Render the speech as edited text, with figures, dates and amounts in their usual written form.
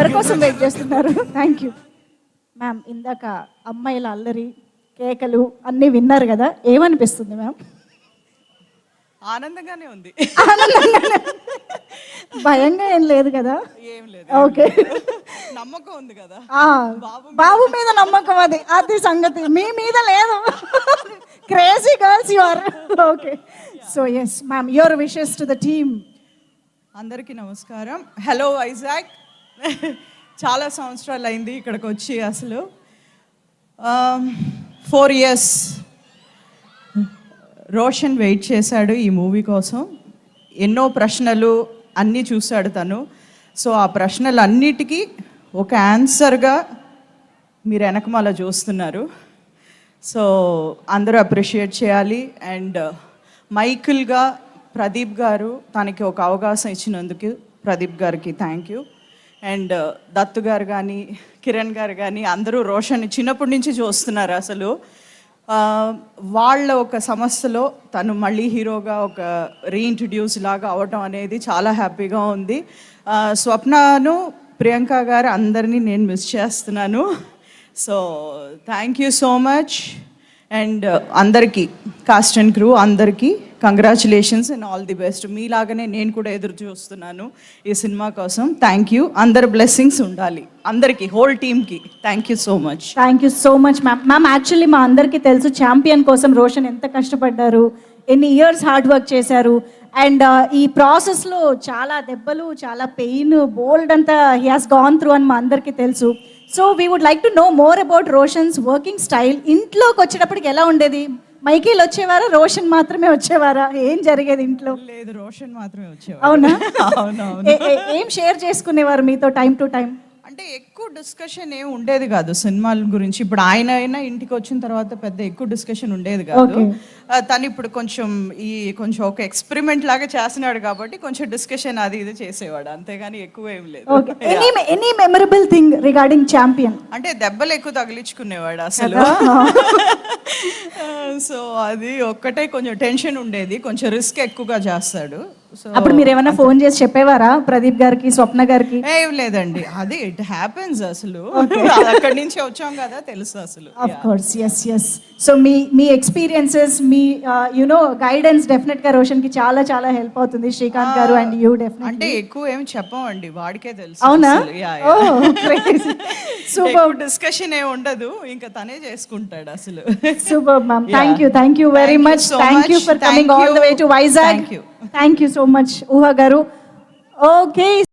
ఎవరి కోసం వెయిట్ చేస్తున్నారు? Thank you ma'am. ఇందాక అమ్మాయిల అల్లరి కేకలు అన్నీ విన్నారు కదా, ఏమనిపిస్తుంది మ్యామ్? ఆనందంగానే ఉంది. భయంగా ఏం లేదు కదా? ఏం లేదు. ఓకే, నమ్మకం ఉంది కదా. బాబు మీద నమ్మకం, అది అది సంగతి. మీ మీద లేదు. Crazy girls you are. Okay, so yes ma'am, your wishes to the team. అందరికీ నమస్కారం. హలో వైజాగ్. చాలా సంవత్సరాలు అయింది ఇక్కడికి వచ్చి. అసలు 4 years రోషన్ వెయిట్ చేశాడు ఈ మూవీ కోసం. ఎన్నో ప్రశ్నలు అన్నీ చూశాడు తను. సో ఆ ప్రశ్నలు అన్నిటికీ ఒక ఆన్సర్గా మీరు వెనకమాల చూస్తున్నారు. సో అందరూ అప్రిషియేట్ చేయాలి. అండ్ మైకిల్గా ప్రదీప్ గారు తనకి ఒక అవకాశం ఇచ్చినందుకు ప్రదీప్ గారికి థ్యాంక్ యూ. అండ్ దత్తు గారు కానీ కిరణ్ గారు కానీ అందరూ రోషన్ చిన్నప్పటి నుంచి చూస్తున్నారు. అసలు వాళ్ళ ఒక సమస్యలో తను మళ్ళీ హీరోగా ఒక రీఇంట్రడ్యూస్ లాగా అవటం అనేది చాలా హ్యాపీగా ఉంది. స్వప్నను ప్రియాంక గారు అందరినీ నేను మిస్ చేస్తున్నాను. So thank you so much. And అందరికీ కాస్ట్ అండ్ క్రూ అందరికీ congratulations and all the best. మీలాగానే నేను కూడా ఎదురు చూస్తున్నాను ఈ సినిమా కోసం. Thank you. అందరి బ్లెస్సింగ్స్ ఉండాలి అందరికీ, హోల్ టీమ్కి. Thank you so much. Thank you so much ma'am. Ma'am actually మా అందరికీ తెలుసు ఛాంపియన్ కోసం రోషన్ ఎంత కష్టపడ్డారు, ఎన్ని ఇయర్స్ హార్డ్ వర్క్ చేశారు. అండ్ ఈ ప్రాసెస్లో చాలా దెబ్బలు, చాలా పెయిన్, బోల్డ్ అంతా హీ హాస్ గాన్ త్రూ అని మా అందరికీ తెలుసు. So we would like to know more about Roshan's working style. ఇంట్లోకి వచ్చేటప్పటికి ఎలా ఉండేది? మైకేల్ వచ్చేవారా, రోషన్ మాత్రమే వచ్చేవారా? ఏం జరిగేది ఇంట్లో? లేదు, రోషన్ మాత్రమే వచ్చేవారు. అవునా? అవునవును. ఏం షేర్ చేసుకునేవారు మీతో టైం టు టైం? అంటే ఎక్కువ డిస్కషన్ ఏం ఉండేది కాదు సినిమాల గురించి. ఇప్పుడు ఆయన అయినా ఇంటికి వచ్చిన తర్వాత పెద్ద ఎక్కువ డిస్కషన్ ఉండేది కాదు. తను ఇప్పుడు కొంచెం ఒక ఎక్స్పెరిమెంట్ లాగా చేస్తున్నాడు కాబట్టి కొంచెం డిస్కషన్ అది ఇది చేసేవాడు, అంతేగాని ఎక్కువ ఏం లేదు. Any memorable thing regarding champion? అంటే దెబ్బలు ఎక్కువ తగిలించుకునేవాడు అసలు. సో అది ఒక్కటే కొంచెం టెన్షన్ ఉండేది, కొంచెం రిస్క్ ఎక్కువగా చేస్తాడు. సో అప్పుడు మీరు ఏమైనా ఫోన్ చేసి చెప్పేవారా ప్రదీప్ గారికి, స్వప్న గారికి? ఏం లేదండి, అది ఇట్ హ్యాపెన్స్. అసలు అక్కడి నుంచి వచ్చాం కదా, తెలుసు అసలు. Of course, yes yes. So మీ ఎక్స్పీరియన్సెస్, మీ యునో గైడెన్స్ డెఫినెట్ గా రోషన్ కి చాలా చాలా హెల్ప్ అవుతుంది. శ్రీకాంత్ గారు అండ్ యూ డెఫినెట్. అంటే ఎక్కువ ఏం చెప్పమండి, వాడికే తెలుసు. అవునా? సూపర్. డిస్కషన్ ఏ ఉండదు, ఇంకా తనే చేసుకుంటాడు అసలు. Super ma'am. Thank you very much. Thank you for coming all the way to Vizag. Thank you so much, Uha garu. Okay.